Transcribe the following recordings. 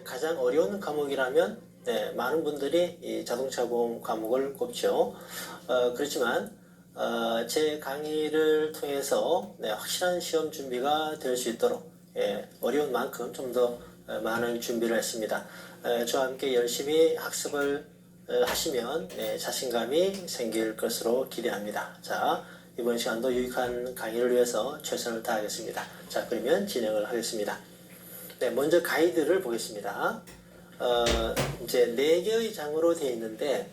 가장 어려운 과목이라면 많은 분들이 이 자동차 보험 과목을 꼽죠. 그렇지만 제 강의를 통해서 확실한 시험 준비가 될 수 있도록 어려운 만큼 좀 더 많은 준비를 했습니다. 저와 함께 열심히 학습을 하시면 자신감이 생길 것으로 기대합니다. 자, 이번 시간도 유익한 강의를 위해서 최선을 다하겠습니다. 자, 그러면 진행을 하겠습니다. 네, 먼저 가이드를 보겠습니다. 이제 4개의 장으로 되어 있는데,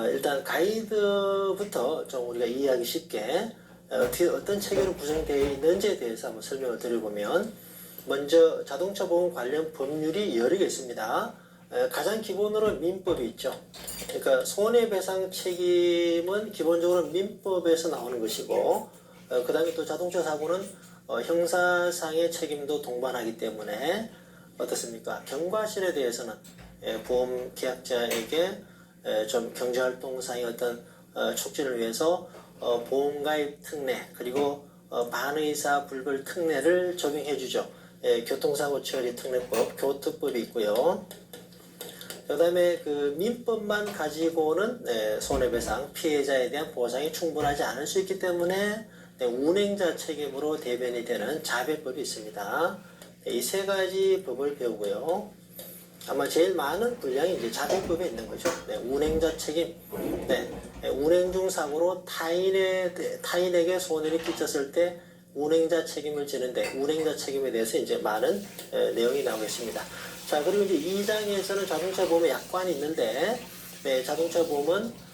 일단 가이드부터 좀 우리가 이해하기 쉽게 어떤 체계로 구성되어 있는지에 대해서 한번 설명을 드려보면, 먼저 자동차 보험 관련 법률이 여러 개 있습니다. 가장 기본으로 민법이 있죠. 그러니까 손해배상 책임은 기본적으로 민법에서 나오는 것이고, 그 다음에 또 자동차 사고는 형사상의 책임도 동반하기 때문에 어떻습니까? 경과실에 대해서는 보험 계약자에게 좀 경제활동상의 어떤 촉진을 위해서 보험가입 특례 그리고 반의사 불벌 특례를 적용해 주죠. 교통사고 처리 특례법, 교특법이 있고요. 그 다음에 그 민법만 가지고는 손해배상, 피해자에 대한 보상이 충분하지 않을 수 있기 때문에 운행자 책임으로 대변이 되는 자배법이 있습니다. 이 세 가지 법을 배우고요. 아마 제일 많은 분량이 이제 자배법에 있는 거죠. 운행자 책임. 운행 중 사고로 타인에게 손해를 끼쳤을 때 운행자 책임을 지는데 운행자 책임에 대해서 이제 많은 내용이 나오겠습니다. 자, 그리고 이제 2장에서는 자동차 보험의 약관이 있는데, 자동차 보험은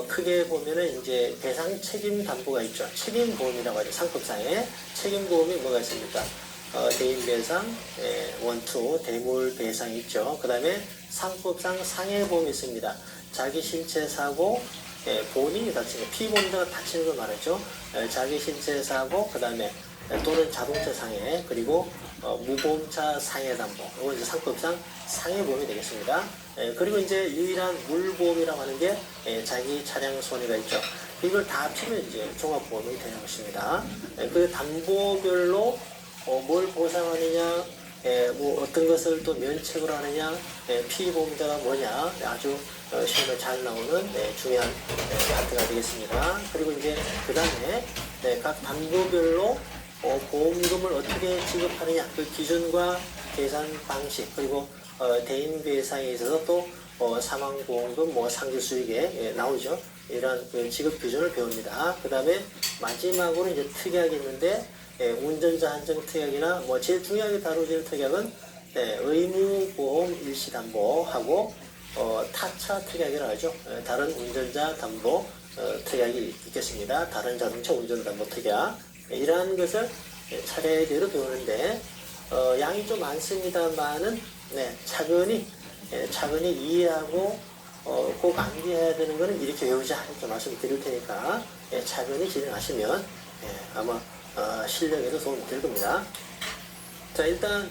크게 보면은 이제 배상 책임 담보가 있죠. 책임보험이라고 하죠. 상법상에 책임보험이 뭐가 있습니까? 대인배상, 원투, 대물배상이 있죠. 그 다음에 상법상 상해보험이 있습니다. 자기 신체 사고, 본인이 다치는 거, 피보험자가 다치는 걸 말하죠. 자기 신체 사고, 그 다음에 또는 자동차 상해, 그리고 무보험차 상해 담보, 이건 이제 상법상 상해보험이 되겠습니다. 그리고 이제 유일한 물보험이라고 하는 게 자기 차량 손해가 있죠. 이걸 다 합치면 이제 종합보험이 되는 것입니다. 그 담보별로 뭘 보상하느냐, 뭐 어떤 것을 또 면책으로 하느냐, 피보험자가 뭐냐, 아주 시험에 잘 나오는 중요한 파트가 되겠습니다. 그리고 이제 그 다음에 각 담보별로 보험금을 어떻게 지급하느냐, 그 기준과 계산 방식, 그리고 대인배상에 있어서 또 사망보험금, 상기수익에 나오죠. 이러한 그 지급 기준을 배웁니다. 그 다음에 마지막으로 이제 특약이 있는데, 운전자 한정 특약이나 제일 중요하게 다루어지는 특약은 의무보험 일시담보하고 타차 특약이라고 하죠. 다른 운전자 담보 특약이 있겠습니다. 다른 자동차 운전담보 특약. 이러한 것을 차례대로 배우는데 양이 좀 많습니다만은 차근히 이해하고 꼭 암기해야 되는 거는 이렇게 외우자 이렇게 말씀드릴 테니까 차근히 진행하시면 아마 실력에도 도움이 될 겁니다. 자, 일단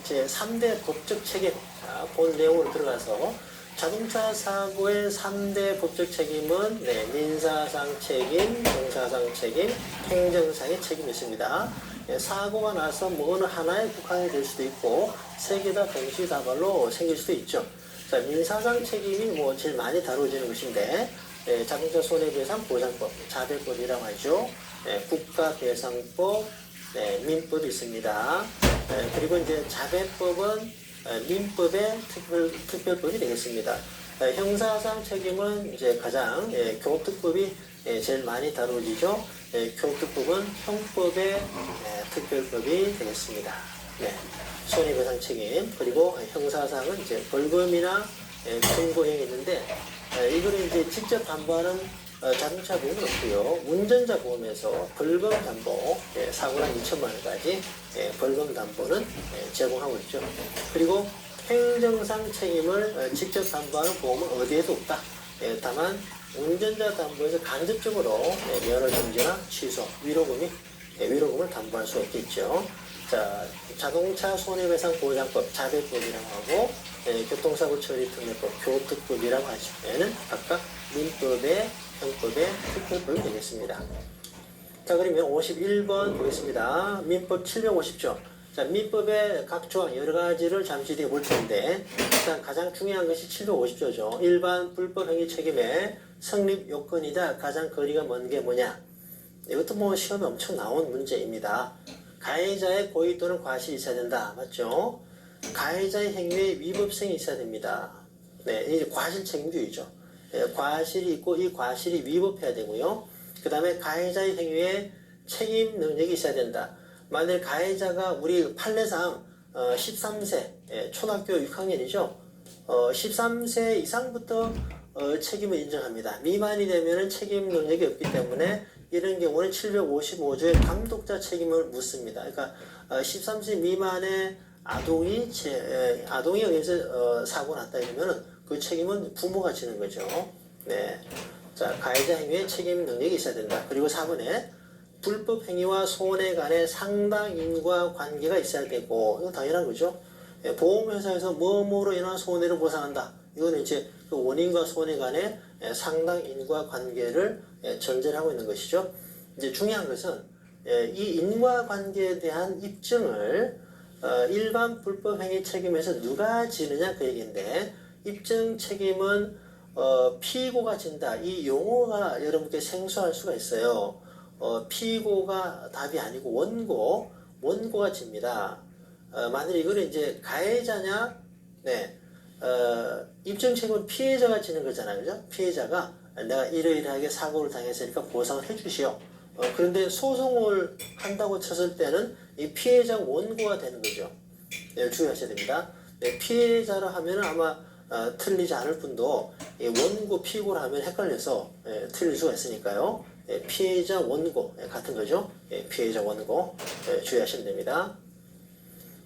제 3대 법적 책임, 본 내용으로 들어가서 자동차 사고의 3대 법적 책임은 민사상 책임, 형사상 책임, 행정상의 책임이 있습니다. 사고가 나서 어느 하나에 국한이 될 수도 있고 세 개 다 동시다발로 생길 수도 있죠. 자, 민사상 책임이 제일 많이 다루어지는 것인데 자동차 손해배상 보상법, 자배법이라고 하죠. 국가배상법, 민법이 있습니다. 그리고 이제 자배법은 민법의 특별법이 되겠습니다. 형사상 책임은 이제 가장 교특법이 제일 많이 다루어지죠. 교특법은 형법의 특별법이 되겠습니다. 손해배상 책임, 그리고 형사상은 이제 벌금이나 금고형이 있는데 이거는 이제 직접 담보하는 자동차 보험은 없고요. 운전자 보험에서 벌금 담보, 사고랑 2천만 원까지 벌금 담보는 제공하고 있죠. 그리고 행정상 책임을 직접 담보하는 보험은 어디에도 없다. 다만 운전자 담보에서 간접적으로 면허 정지나 취소, 위로금을 담보할 수 있겠죠. 자, 자동차 손해배상 보장법, 자배법이라고 하고 교통사고 처리 특례법, 교특법이라고 하죠. 얘는 각각 민법의 형법의 특별법이 되겠습니다. 자, 그러면 51번 보겠습니다. 민법 750조. 자, 민법의 각 조항 여러 가지를 잠시 뒤에 볼 텐데, 일단 가장 중요한 것이 750조죠. 일반 불법 행위 책임의 성립 요건이다. 가장 거리가 먼 게 뭐냐? 이것도 뭐 시험에 엄청 나온 문제입니다. 가해자의 고의 또는 과실이 있어야 된다. 맞죠? 가해자의 행위에 위법성이 있어야 됩니다. 네, 이 과실 책임주의죠. 과실이 있고 이 과실이 위법해야 되고요. 그 다음에 가해자의 행위에 책임 능력이 있어야 된다. 만일 가해자가 우리 판례상 13세, 초등학교 6학년이죠. 13세 이상부터 책임을 인정합니다. 미만이 되면 책임 능력이 없기 때문에 이런 경우는 755조의 감독자 책임을 묻습니다. 그러니까 13세 미만의 아동이 의해서 사고 났다 이러면은 그 책임은 부모가 지는 거죠. 네. 자, 가해자 행위에 책임 능력이 있어야 된다. 그리고 4번에 불법 행위와 손해 간의 상당 인과 관계가 있어야 되고, 이건 당연한 거죠. 보험회사에서 뭐뭐로 인한 손해를 보상한다. 이거는 이제 그 원인과 손해 간의 상당 인과 관계를 전제를 하고 있는 것이죠. 이제 중요한 것은 이 인과 관계에 대한 입증을 일반 불법 행위 책임에서 누가 지느냐 그 얘기인데, 입증 책임은 피고가 진다. 이 용어가 여러분께 생소할 수가 있어요. 피고가 답이 아니고 원고가 집니다. 만일 이거를 이제 가해자냐, 네, 입증 책임은 피해자가 지는 거잖아요, 그죠? 피해자가 내가 이러이러하게 사고를 당했으니까 보상을 해주시오. 그런데 소송을 한다고 쳤을 때는 이 피해자 원고가 되는 거죠. 네, 주의하셔야 됩니다. 네, 피해자라 하면 아마 틀리지 않을 뿐도 원고 피고라 하면 헷갈려서 틀릴 수가 있으니까요. 피해자 원고 같은 거죠. 피해자 원고 주의하시면 됩니다.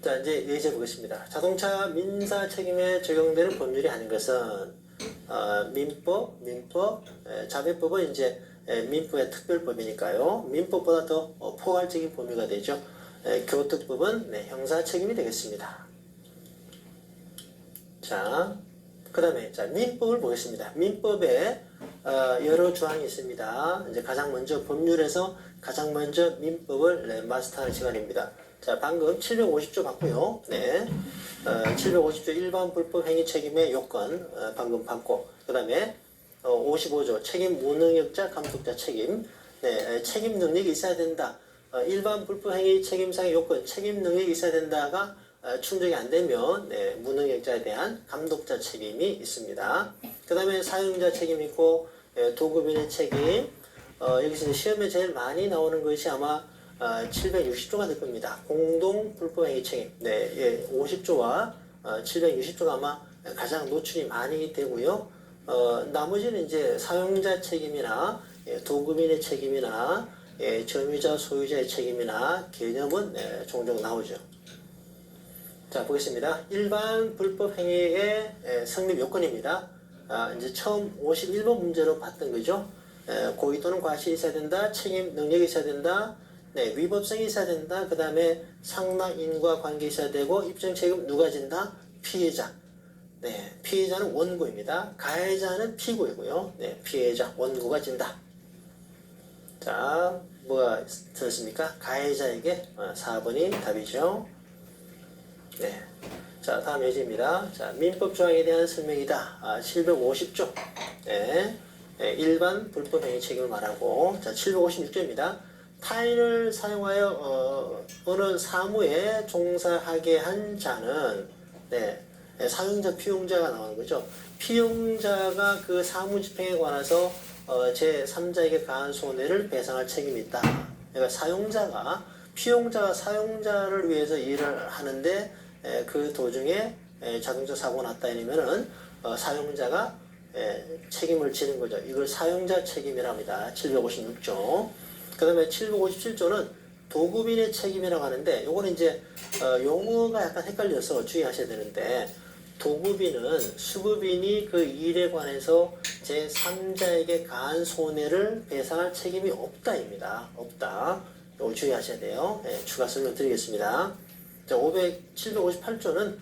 자, 이제 예제 보겠습니다. 자동차 민사 책임에 적용되는 법률이 아닌 것은 민법, 자배법은 이제 민법의 특별법이니까요. 민법보다 더 포괄적인 범위가 되죠. 교특법은 형사 책임이 되겠습니다. 자, 그 다음에 민법을 보겠습니다. 민법에 여러 조항이 있습니다. 이제 가장 먼저 법률에서 가장 먼저 민법을 마스터하는 시간입니다. 자, 방금 750조 봤고요. 네, 750조 일반 불법 행위 책임의 요건 방금 봤고, 그 다음에 55조 책임 무능력자 감독자 책임. 네, 책임 능력이 있어야 된다. 일반 불법 행위 책임상의 요건 책임 능력이 있어야 된다가 충족이 안 되면 무능력자에 대한 감독자 책임이 있습니다. 그 다음에 사용자 책임이 있고 도급인의 책임. 여기서 시험에 제일 많이 나오는 것이 아마 760조가 될 겁니다. 공동 불법행위 책임. 네, 50조와 760조가 아마 가장 노출이 많이 되고요. 나머지는 이제 사용자 책임이나 도급인의 책임이나 점유자 소유자의 책임이나 개념은 종종 나오죠. 자, 보겠습니다. 일반 불법 행위의 성립 요건입니다. 이제 처음 51번 문제로 봤던 거죠. 고의 또는 과실이 있어야 된다. 책임 능력이 있어야 된다. 네, 위법성이 있어야 된다. 그 다음에 상당 인과 관계 있어야 되고, 입증 책임 누가 진다? 피해자. 네, 피해자는 원고입니다. 가해자는 피고이고요. 네, 피해자, 원고가 진다. 자, 뭐가 들었습니까? 가해자에게 4번이 답이죠. 네. 자, 다음 예제입니다. 자, 민법 조항에 대한 설명이다. 750조. 네. 일반 불법 행위 책임을 말하고, 자, 756조입니다. 타인을 사용하여 어느 사무에 종사하게 한 자는, 네, 사용자, 피용자가 나오는 거죠. 피용자가 그 사무 집행에 관해서 제3자에게 가한 손해를 배상할 책임이 있다. 그러니까 피용자가 사용자를 위해서 일을 하는데 그 도중에 자동차 사고가 났다 이러면은 사용자가 책임을 지는 거죠. 이걸 사용자 책임이라고 합니다. 756조. 그 다음에 757조는 도급인의 책임이라고 하는데, 요거는 이제 용어가 약간 헷갈려서 주의하셔야 되는데, 도급인은 수급인이 그 일에 관해서 제3자에게 가한 손해를 배상할 책임이 없다입니다. 없다. 요거 주의하셔야 돼요. 추가 설명 드리겠습니다. 자, 758조는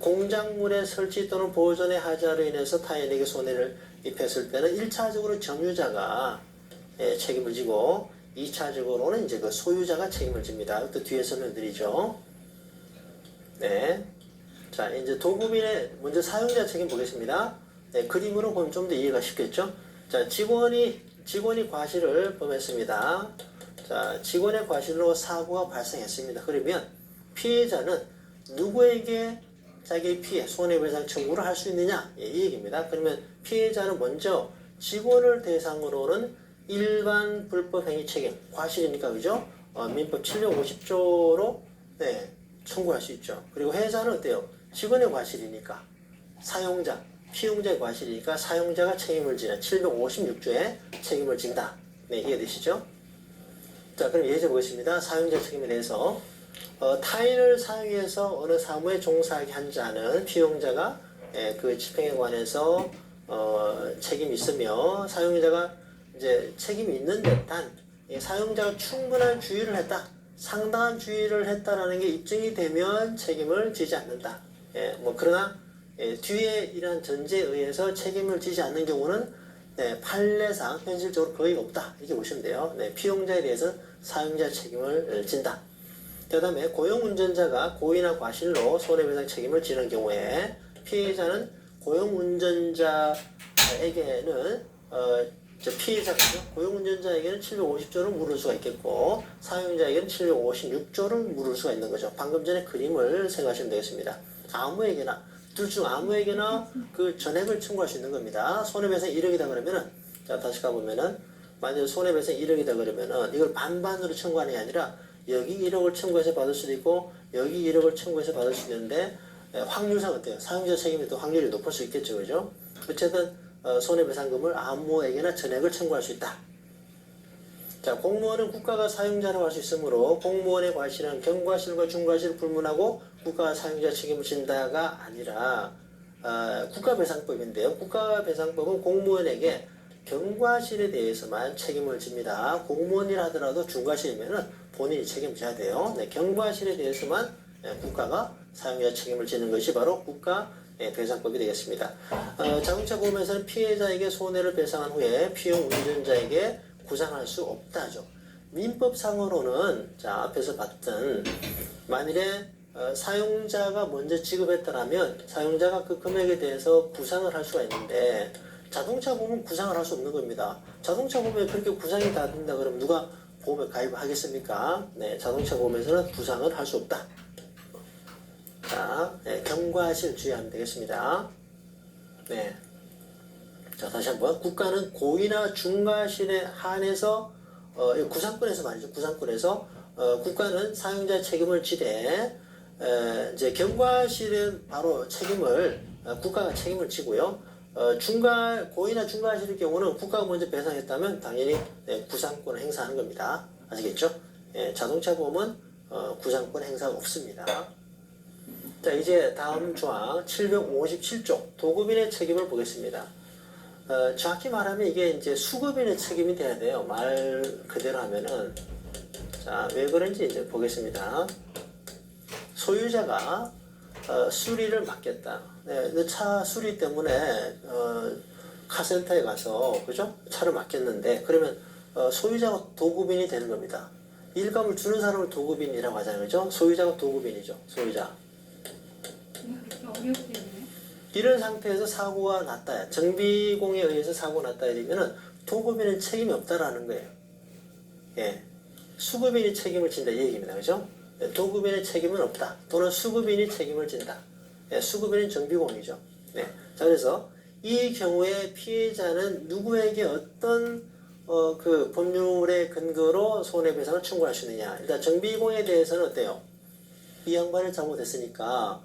공작물의 설치 또는 보존의 하자로 인해서 타인에게 손해를 입혔을 때는 1차적으로 점유자가 책임을 지고 2차적으로는 이제 그 소유자가 책임을 집니다. 또 뒤에 설명드리죠. 네. 자, 이제 도급인의 먼저 사용자 책임 보겠습니다. 네, 그림으로 보면 좀 더 이해가 쉽겠죠? 자, 직원이 과실을 범했습니다. 자, 직원의 과실로 사고가 발생했습니다. 그러면 피해자는 누구에게 자기의 피해, 손해배상 청구를 할 수 있느냐? 예, 이 얘기입니다. 그러면 피해자는 먼저 직원을 대상으로는 일반 불법행위 책임, 과실이니까, 그죠? 민법 750조로, 네, 청구할 수 있죠. 그리고 회사는 어때요? 직원의 과실이니까, 사용자, 피용자의 과실이니까 사용자가 책임을 지는 756조에 책임을 진다. 네, 이해되시죠? 자, 그럼 예제 보겠습니다. 사용자 책임에 대해서. 타인을 사용해서 어느 사무에 종사하게 한 자는 피용자가 그 집행에 관해서 책임이 있으며 사용자가 이제 책임이 있는데 단 사용자가 충분한 주의를 했다, 상당한 주의를 했다라는 게 입증이 되면 책임을 지지 않는다. 그러나 뒤에 이러한 전제에 의해서 책임을 지지 않는 경우는 판례상 현실적으로 거의 없다, 이렇게 보시면 돼요. 피용자에 대해서 사용자 책임을 진다. 그 다음에 고용운전자가 고의나 과실로 손해배상 책임을 지는 경우에 피해자는 고용운전자에게는 피해자죠. 고용운전자에게는 750조를 물을 수가 있겠고 사용자에게는 756조를 물을 수가 있는 거죠. 방금 전에 그림을 생각하시면 되겠습니다. 아무에게나, 둘 중 아무에게나 그 전액을 청구할 수 있는 겁니다. 손해배상 1억이다 그러면은, 자, 다시 가보면은, 만약에 손해배상 1억이다 그러면은 이걸 반반으로 청구하는 게 아니라 여기 1억을 청구해서 받을 수도 있고 여기 1억을 청구해서 받을 수도 있는데 확률상 어때요? 사용자 책임이 또 확률이 높을 수 있겠죠, 그죠? 어쨌든 손해배상금을 아무에게나 전액을 청구할 수 있다. 자, 공무원은 국가가 사용자라고 할 수 있으므로 공무원의 과실은 경과실과 중과실을 불문하고 국가가 사용자 책임을 진다가 아니라 국가배상법인데요. 국가배상법은 공무원에게 경과실에 대해서만 책임을 집니다. 공무원이라 하더라도 중과실이면은 본인이 책임져야 돼요. 경과실에 대해서만 국가가 사용자 책임을 지는 것이 바로 국가배상법이 되겠습니다. 자동차 보험에서는 피해자에게 손해를 배상한 후에 피용 운전자에게 구상할 수 없다죠. 민법상으로는 자, 앞에서 봤던 만일에 사용자가 먼저 지급했다라면 사용자가 그 금액에 대해서 구상을 할 수가 있는데 자동차 보험은 구상을 할 수 없는 겁니다. 자동차 보험에 그렇게 구상이 다 된다 그러면 누가 보험에 가입을 하겠습니까? 네, 자동차 보험에서는 구상을 할 수 없다. 자, 경과실 주의하면 되겠습니다. 네. 자, 다시 한번. 국가는 고의나 중과실에 한해서, 구상권에서 말이죠. 구상권에서, 국가는 사용자 책임을 지되, 이제 경과실은 바로 국가가 책임을 지고요. 고의나 중과실의 경우는 국가가 먼저 배상했다면 당연히 구상권을 행사하는 겁니다. 아시겠죠? 자동차 보험은 구상권 행사가 없습니다. 자, 이제 다음 조항 757조 도급인의 책임을 보겠습니다. 정확히 말하면 이게 이제 수급인의 책임이 돼야 돼요. 말 그대로 하면은. 자, 왜 그런지 이제 보겠습니다. 소유자가 수리를 맡겼다. 네, 차 수리 때문에 카센터에 가서 그죠? 차를 맡겼는데 그러면 소유자가 도급인이 되는 겁니다. 일감을 주는 사람을 도급인이라고 하잖아요, 그죠? 소유자가 도급인이죠, 소유자. 이런 상태에서 사고가 났다, 정비공에 의해서 사고가 났다 이러면은 도급인은 책임이 없다라는 거예요. 예, 수급인이 책임을 진다 이 얘기입니다, 그죠? 도급인의 책임은 없다. 또는 수급인이 책임을 진다. 수급인은 정비공이죠. 자, 그래서 이 경우에 피해자는 누구에게 어떤 그 법률의 근거로 손해배상을 청구할 수 있느냐. 일단 정비공에 대해서는 어때요? 이 양반을 잘못했으니까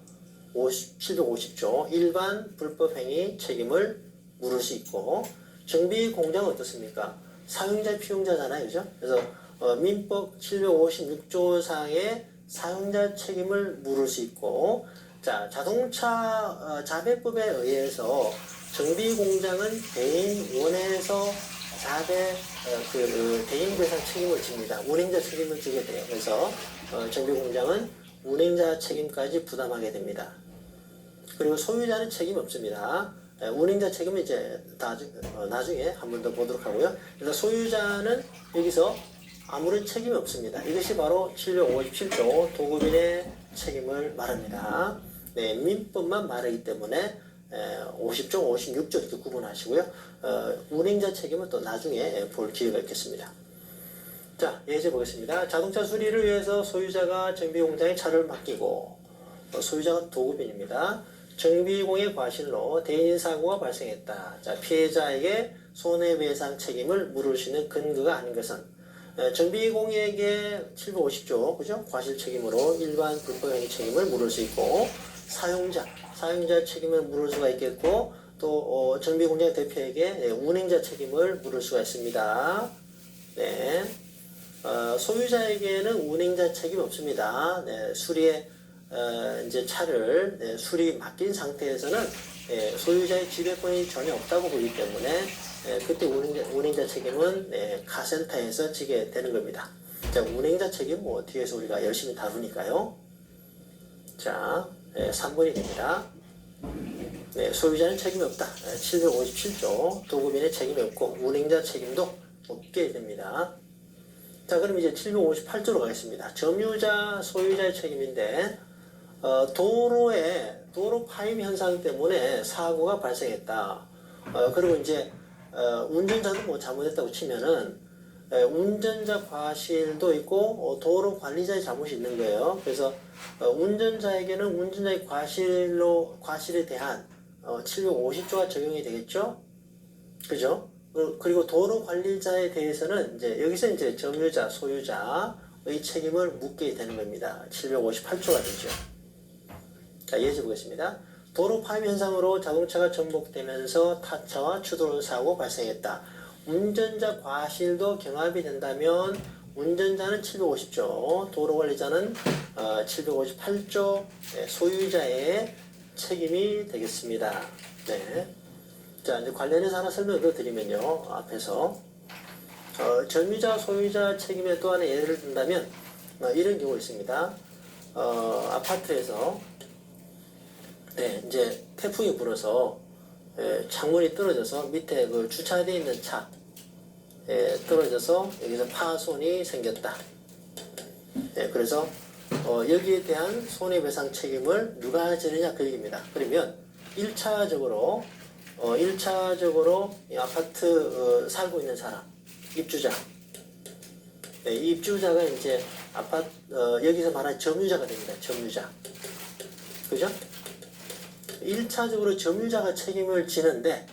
750조 일반 불법행위 책임을 물을 수 있고, 정비공장은 어떻습니까? 사용자 피용자잖아요, 그죠? 그래서 민법 756조상의 사용자 책임을 물을 수 있고, 자, 자동차 자배법에 의해서 정비공장은 대인원에서 자배 대인배상 책임을 집니다. 운행자 책임을 지게 돼요. 그래서 정비공장은 운행자 책임까지 부담하게 됩니다. 그리고 소유자는 책임이 없습니다. 운행자 책임은 이제 나중에 한 번 더 보도록 하고요. 그래서 소유자는 여기서 아무런 책임이 없습니다. 이것이 바로 757조 도급인의 책임을 말합니다. 네, 민법만 말하기 때문에 50조, 56조 이렇게 구분하시고요. 운행자 책임은 또 나중에 볼 기회가 있겠습니다. 자, 예제 보겠습니다. 자동차 수리를 위해서 소유자가 정비공장에 차를 맡기고 소유자가 도급인입니다. 정비공의 과실로 대인 사고가 발생했다. 자, 피해자에게 손해배상 책임을 물을 수 있는 근거가 아닌 것은 정비공에게 750조 그죠? 과실 책임으로 일반 불법행위 책임을 물을 수 있고 사용자 책임을 물을 수가 있겠고 또 정비공장 대표에게 운행자 책임을 물을 수가 있습니다. 네. 소유자에게는 운행자 책임이 없습니다. 네, 수리에 이제 차를 수리 맡긴 상태에서는 소유자의 지배권이 전혀 없다고 보기 때문에 그때 운행자 책임은 카센터에서 지게 되는 겁니다. 자, 운행자 책임 뭐 뒤에서 우리가 열심히 다루니까요. 자, 3번이 됩니다. 네, 소유자는 책임이 없다. 757조 도급인의 책임이 없고 운행자 책임도 없게 됩니다. 자, 그럼 이제 758조로 가겠습니다. 점유자, 소유자의 책임인데 도로 파임 현상 때문에 사고가 발생했다. 그리고 이제 운전자도 뭐 잘못했다고 치면은 운전자 과실도 있고 도로 관리자의 잘못이 있는 거예요. 그래서 운전자에게는 운전자의 과실에 대한 750조가 적용이 되겠죠. 그죠? 그리고 도로 관리자에 대해서는 이제 여기서 이제 점유자, 소유자의 책임을 묻게 되는 겁니다. 758조가 되죠. 자, 예제 보겠습니다. 도로 파임 현상으로 자동차가 전복되면서 타차와 추돌 사고 발생했다. 운전자 과실도 경합이 된다면 운전자는 750조, 도로 관리자는 758조 소유자의 책임이 되겠습니다. 네. 자, 이제 관련해서 하나 설명을 더 드리면요. 앞에서 점유자, 소유자 책임에 또 하나 예를 든다면 이런 경우 있습니다. 아파트에서 이제 태풍이 불어서 창문이 떨어져서 밑에 그 주차되어 있는 차 떨어져서 여기서 파손이 생겼다. 그래서 여기에 대한 손해배상 책임을 누가 지느냐 그 얘기입니다. 그러면 1차적으로 이 아파트 살고 있는 사람, 입주자. 이 입주자가 이제 아파트 여기서 말하는 점유자가 됩니다. 점유자. 그죠? 1차적으로 점유자가 책임을 지는데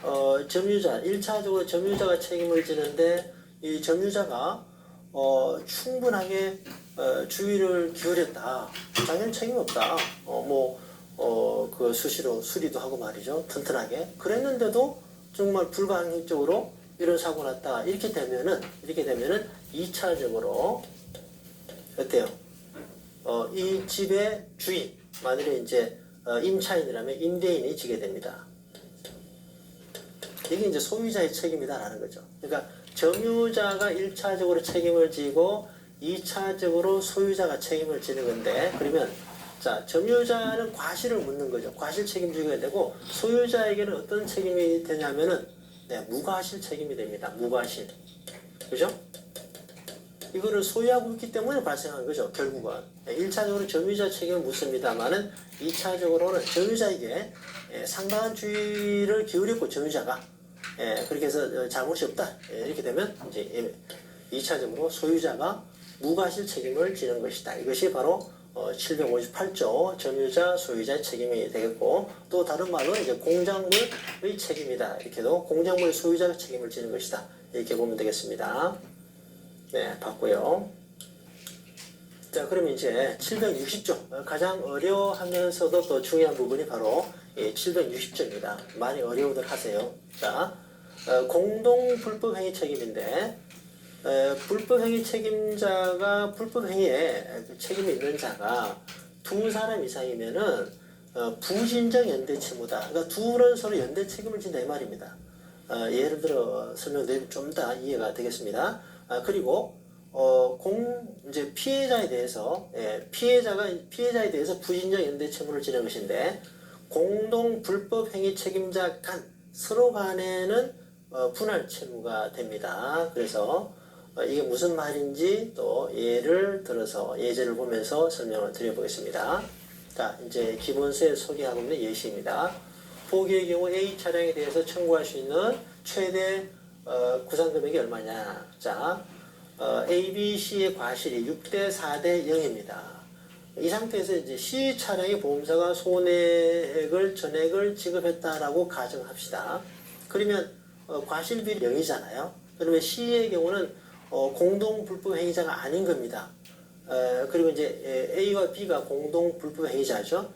1차적으로 점유자가 책임을 지는데 이 점유자가 충분하게 주의를 기울였다. 당연히 책임 없다. 그 수시로 수리도 하고 말이죠. 튼튼하게. 그랬는데도 정말 불가항력적으로 이런 사고 났다. 이렇게 되면은 2차적으로 어때요? 이 집의 주인, 만일에 이제 임차인이라면 임대인이 지게 됩니다. 이게 이제 소유자의 책임이다라는 거죠. 그러니까 점유자가 1차적으로 책임을 지고 2차적으로 소유자가 책임을 지는 건데, 그러면 자, 점유자는 과실을 묻는 거죠. 과실 책임지게 되고 소유자에게는 어떤 책임이 되냐면은 무과실 책임이 됩니다. 무과실. 그죠? 이거를 소유하고 있기 때문에 발생한 거죠. 결국은 1차적으로 점유자 책임을 묻습니다만은 2차적으로는 점유자에게 상당한 주의를 기울였고 점유자가 그렇게 해서 잘못이 없다. 이렇게 되면 이제 2차적으로 소유자가 무과실 책임을 지는 것이다. 이것이 바로 758조 점유자 소유자의 책임이 되겠고, 또 다른 말로 이제 공작물의 책임이다. 이렇게도 공작물 소유자가 책임을 지는 것이다. 이렇게 보면 되겠습니다. 네, 봤고요. 자, 그럼 이제 760조 가장 어려워하면서도 또 중요한 부분이 바로 760조입니다. 많이 어려워들 하세요. 자, 공동 불법행위 책임인데 불법행위 책임자가 불법행위에 책임이 있는 자가 두 사람 이상이면은 부진적 연대 채무다. 그러니까 둘은 서로 연대 책임을 진다 이 말입니다. 예를 들어 설명드리면 좀 더 이해가 되겠습니다. 그리고 이제 피해자에 대해서 피해자에 대해서 부진적 연대 채무를 지는 것인데, 공동 불법행위 책임자 간 서로 간에는 분할 채무가 됩니다. 그래서 이게 무슨 말인지 또 예를 들어서 예제를 보면서 설명을 드려보겠습니다. 자, 이제 기본세 소개하고 있는 예시입니다. 보기의 경우 A 차량에 대해서 청구할 수 있는 최대 구상 금액이 얼마냐? 자, A, B, C의 과실이 6대 4대 0입니다. 이 상태에서 이제 C 차량의 보험사가 손해액을 전액을 지급했다라고 가정합시다. 그러면 과실비율이 0이잖아요. 그러면 C의 경우는 공동 불법 행위자가 아닌 겁니다. 그리고 이제 A와 B가 공동 불법 행위자죠. 자,